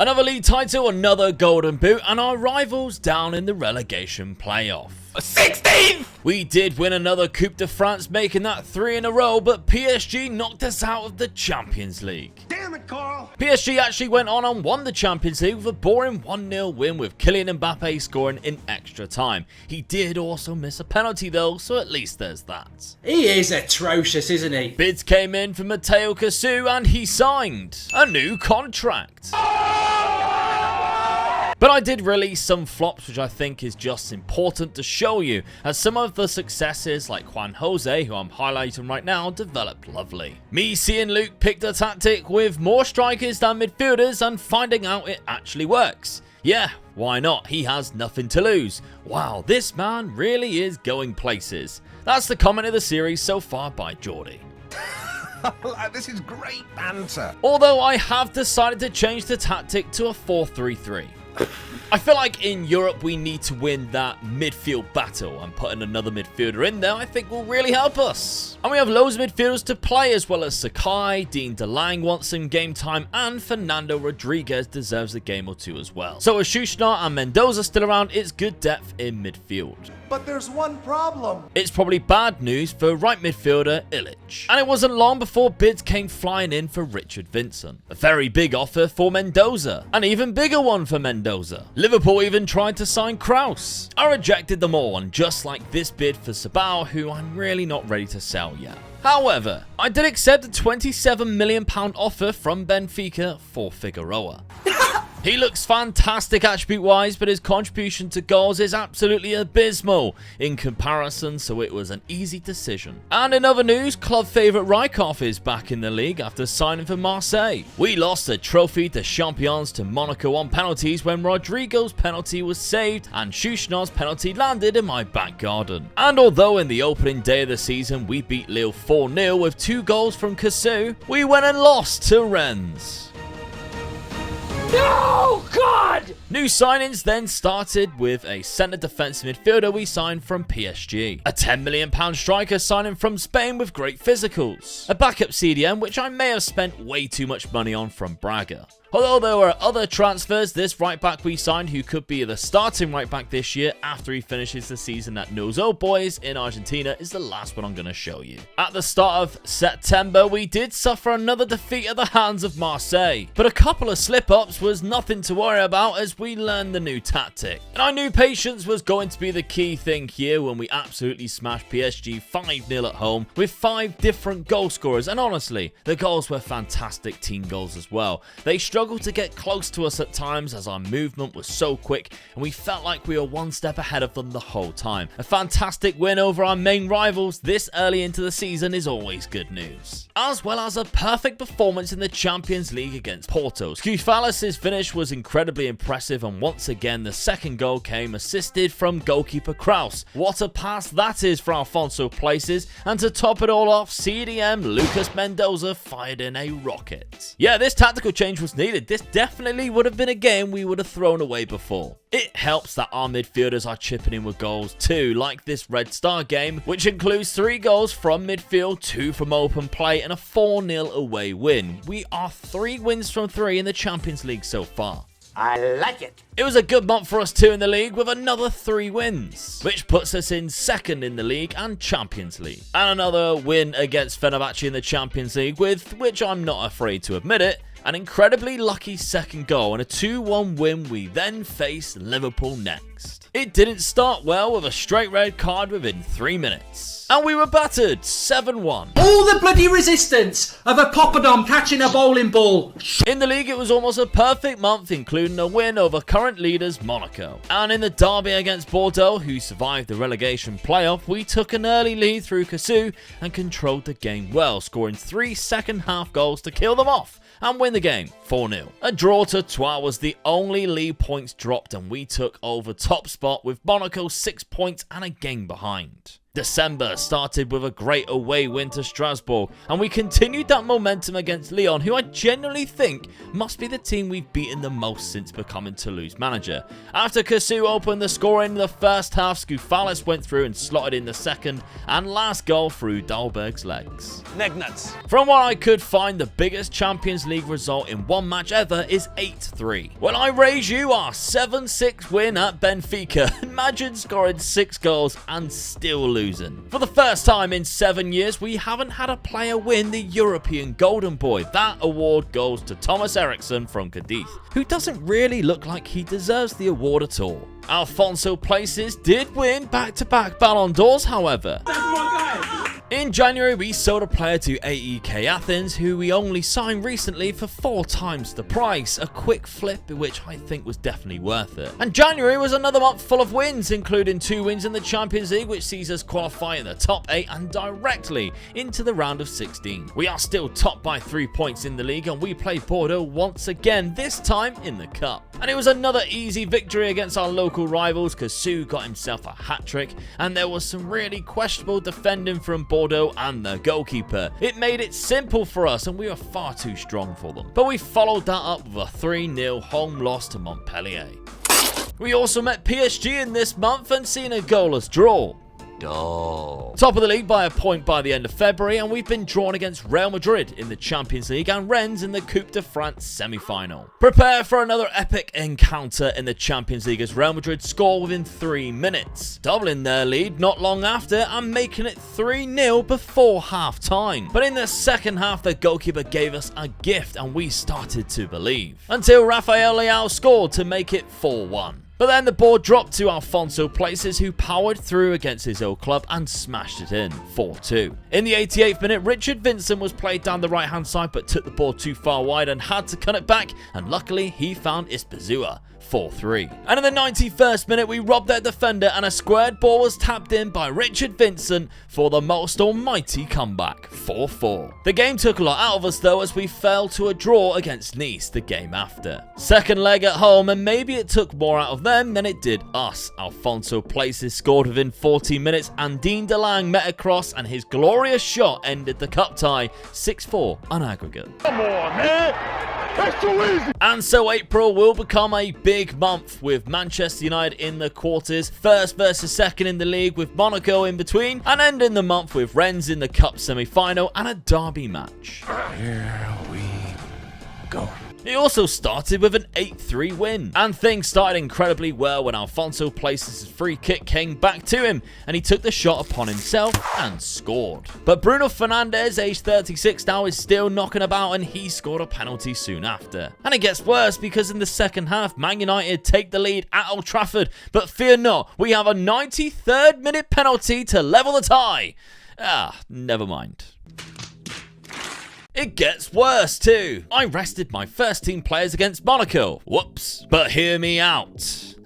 Another league title, another golden boot, and our rivals down in the relegation playoff. 16th! We did win another Coupe de France, making that 3 in a row, but PSG knocked us out of the Champions League. Damn it, Carl! PSG actually went on and won the Champions League with a boring 1-0 win with Kylian Mbappe scoring in extra time. He did also miss a penalty though, so at least there's that. He is atrocious, isn't he? Bids came in for Matteo Cassou and he signed a new contract. But I did release some flops, which I think is just important to show you, as some of the successes like Juan Jose, who I'm highlighting right now, developed lovely. Me seeing Luke picked a tactic with more strikers than midfielders and finding out it actually works. Yeah, why not? He has nothing to lose. Wow, this man really is going places. That's the comment of the series so far by Geordie. This is great banter. Although I have decided to change the tactic to a 4-3-3. I feel like in Europe we need to win that midfield battle, and putting another midfielder in there I think will really help us. And we have loads of midfielders to play, as well as Sakai, Dean DeLange wants some game time, and Fernando Rodriguez deserves a game or two as well. So with Schuschnart and Mendoza still around, it's good depth in midfield. But there's one problem. It's probably bad news for right midfielder Illich. And it wasn't long before bids came flying in for Richard Vincent. A very big offer for Mendoza. An even bigger one for Mendoza. Liverpool even tried to sign Kraus. I rejected them all, and just like this bid for Sabao, who I'm really not ready to sell yet. However, I did accept a £27 million offer from Benfica for Figueroa. He looks fantastic attribute-wise, but his contribution to goals is absolutely abysmal in comparison, so it was an easy decision. And in other news, club favourite Rijkaard is back in the league after signing for Marseille. We lost the Trophy de Champions to Monaco on penalties when Rodrigo's penalty was saved and Schuschnart's penalty landed in my back garden. And although in the opening day of the season we beat Lille 4-0 with 2 goals from Cassou, we went and lost to Rennes. No, God! New signings then started with a centre defensive midfielder we signed from PSG. A £10 million striker signing from Spain with great physicals. A backup CDM which I may have spent way too much money on from Braga. Although there were other transfers, this right back we signed, who could be the starting right back this year after he finishes the season at Newell's Old Boys in Argentina, is the last one I'm going to show you. At the start of September, we did suffer another defeat at the hands of Marseille, but a couple of slip-ups was nothing to worry about as we learned the new tactic. And I knew patience was going to be the key thing here when we absolutely smashed PSG 5-0 at home with 5 different goal scorers, and honestly, the goals were fantastic team goals as well. They struggled to get close to us at times as our movement was so quick and we felt like we were one step ahead of them the whole time. A fantastic win over our main rivals this early into the season is always good news. As well as a perfect performance in the Champions League against Porto. Scoufalis's finish was incredibly impressive, and once again the second goal came assisted from goalkeeper Kraus. What a pass that is for Alfonso Places, and to top it all off, CDM Lucas Mendoza fired in a rocket. Yeah, this tactical change was needed. This definitely would have been a game we would have thrown away before. It helps that our midfielders are chipping in with goals too, like this Red Star game, which includes 3 goals from midfield, 2 from open play, and a 4-0 away win. We are 3 wins from 3 in the Champions League so far. I like it. It was a good month for us too in the league with another 3 wins, which puts us in 2nd in the league and Champions League. And another win against Fenerbahce in the Champions League, with which I'm not afraid to admit it, an incredibly lucky second goal and a 2-1 win. We then face Liverpool next. It didn't start well with a straight red card within 3 minutes. And we were battered 7-1. All the bloody resistance of a poppadom catching a bowling ball. In the league, it was almost a perfect month, including a win over current leaders Monaco. And in the derby against Bordeaux, who survived the relegation playoff, we took an early lead through Cassou and controlled the game well, scoring 3 second-half goals to kill them off and win the game 4-0. A draw to Troyes was the only league points dropped, and we took over top spot with Monaco 6 points and a game behind. December started with a great away win to Strasbourg, and we continued that momentum against Lyon, who I genuinely think must be the team we've beaten the most since becoming Toulouse manager. After Cassou opened the scoring in the first half, Skoufalis went through and slotted in the second and last goal through Dahlberg's legs. Necknuts. From what I could find, the biggest Champions League result in one match ever is 8-3. When I raise you our 7-6 win at Benfica, imagine scoring 6 goals and still losing. For the first time in 7 years, we haven't had a player win the European Golden Boy. That award goes to Thomas Eriksson from Cadiz, who doesn't really look like he deserves the award at all. Alphonso Places did win back-to-back Ballon d'Ors, however. In January, we sold a player to AEK Athens, who we only signed recently for 4 times the price. A quick flip, which I think was definitely worth it. And January was another month full of wins, including 2 wins in the Champions League, which sees us qualify in the top 8 and directly into the round of 16. We are still top by 3 points in the league, and we play Bordeaux once again, this time in the Cup. And it was another easy victory against our local rivals. Cassou got himself a hat-trick, and there was some really questionable defending from Bordeaux and the goalkeeper. It made it simple for us, and we were far too strong for them. But we followed that up with a 3-0 home loss to Montpellier. We also met PSG in this month and seen a goalless draw. Top of the league by a point by the end of February, and we've been drawn against Real Madrid in the Champions League and Rennes in the Coupe de France semi-final. Prepare for another epic encounter in the Champions League as Real Madrid score within 3 minutes, doubling their lead not long after and making it 3-0 before half-time. But in the second half, the goalkeeper gave us a gift and we started to believe, until Rafael Leao scored to make it 4-1. But then the ball dropped to Alphonso Places, who powered through against his old club and smashed it in, 4-2. In the 88th minute, Richard Vincent was played down the right-hand side but took the ball too far wide and had to cut it back, and luckily he found Ispazua, 4-3. And in the 91st minute, we robbed their defender and a squared ball was tapped in by Richard Vincent for the most almighty comeback, 4-4. The game took a lot out of us though, as we fell to a draw against Nice the game after. Second leg at home, and maybe it took more out of them than it did us. Alphonso Places scored within 14 minutes and Dean DeLange met a cross, and his glorious shot ended the cup tie, 6-4 on aggregate. Come on, man. That's too easy. And so April will become a big month with Manchester United in the quarters, first versus second in the league with Monaco in between, and ending the month with Rennes in the cup semi-final and a derby match. Here we go. It also started with an 8-3 win, and things started incredibly well when Alphonso Places' free kick came back to him, and he took the shot upon himself and scored. But Bruno Fernandes, aged 36 now, is still knocking about, and he scored a penalty soon after. And it gets worse, because in the second half, Man United take the lead at Old Trafford, but fear not, we have a 93rd minute penalty to level the tie. Never mind. It gets worse too. I rested my first team players against Monaco. Whoops. But hear me out.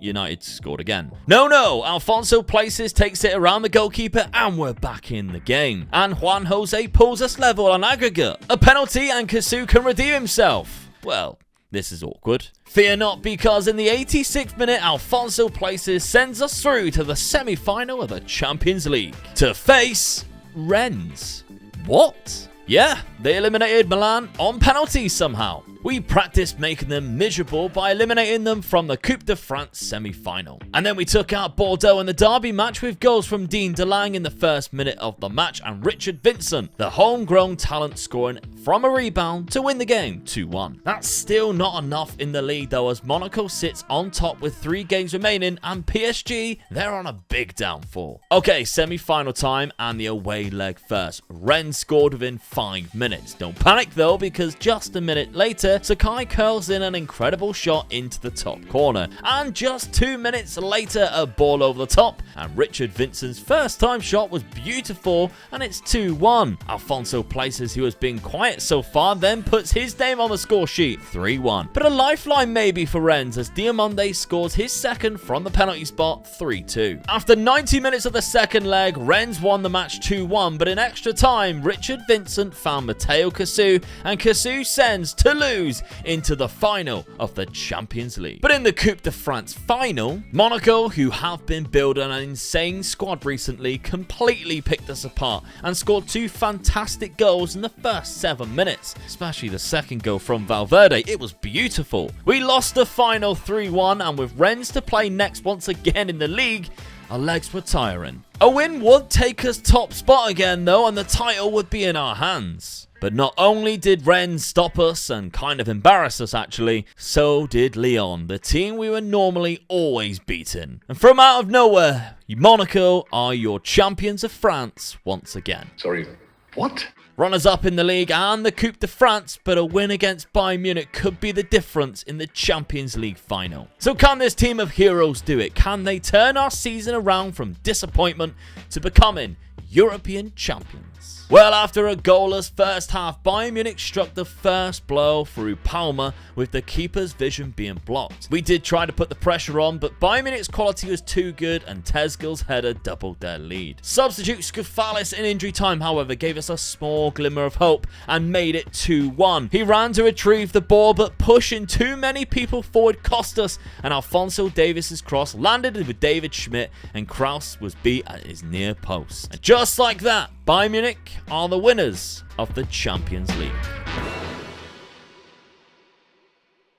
United scored again. No, Alphonso Places takes it around the goalkeeper and we're back in the game. And Juan Jose pulls us level on aggregate. A penalty and Cassou can redeem himself. Well, this is awkward. Fear not, because in the 86th minute, Alphonso Places sends us through to the semi-final of the Champions League to face Rennes. What? Yeah, they eliminated Milan on penalties somehow. We practiced making them miserable by eliminating them from the Coupe de France semi-final. And then we took out Bordeaux in the derby match with goals from Dean DeLange in the first minute of the match and Richard Vincent, the homegrown talent, scoring from a rebound to win the game 2-1. That's still not enough in the league though, as Monaco sits on top with 3 games remaining, and PSG, they're on a big downfall. Okay, semi-final time and the away leg first. Rennes scored within 5 minutes. Don't panic though, because just a minute later, Sakai curls in an incredible shot into the top corner. And just 2 minutes later, a ball over the top, and Richard Vincent's first time shot was beautiful, and it's 2-1. Alphonso Places, who has been quiet so far, then puts his name on the score sheet, 3-1. But a lifeline maybe for Rennes, as Diomande scores his second from the penalty spot, 3-2. After 90 minutes of the second leg, Rennes won the match 2-1, but in extra time, Richard Vincent found Matteo Cassou, and Cassou sends Toulouse lose into the final of the Champions League. But in the Coupe de France final, Monaco, who have been building an insane squad recently, completely picked us apart and scored 2 fantastic goals in the first 7 minutes, especially the second goal from Valverde. It was beautiful. We lost the final 3-1, and with Rennes to play next once again in the league, our legs were tiring. A win would take us top spot again though, and the title would be in our hands. But not only did Rennes stop us and kind of embarrass us actually, so did Lyon, the team we were normally always beaten. And from out of nowhere, Monaco are your champions of France once again. Sorry, what? Runners-up in the league and the Coupe de France, but a win against Bayern Munich could be the difference in the Champions League final. So can this team of heroes do it? Can they turn our season around from disappointment to becoming European champions? Well, after a goalless first half, Bayern Munich struck the first blow through Palmer, with the keeper's vision being blocked. We did try to put the pressure on, but Bayern Munich's quality was too good and Tezgil's header doubled their lead. Substitute Skoufalis in injury time, however, gave us a small glimmer of hope and made it 2-1. He ran to retrieve the ball, but pushing too many people forward cost us, and Alphonso Davies' cross landed with David Schmidt, and Kraus was beat at his near post. And just like that, Bayern Munich are the winners of the Champions League.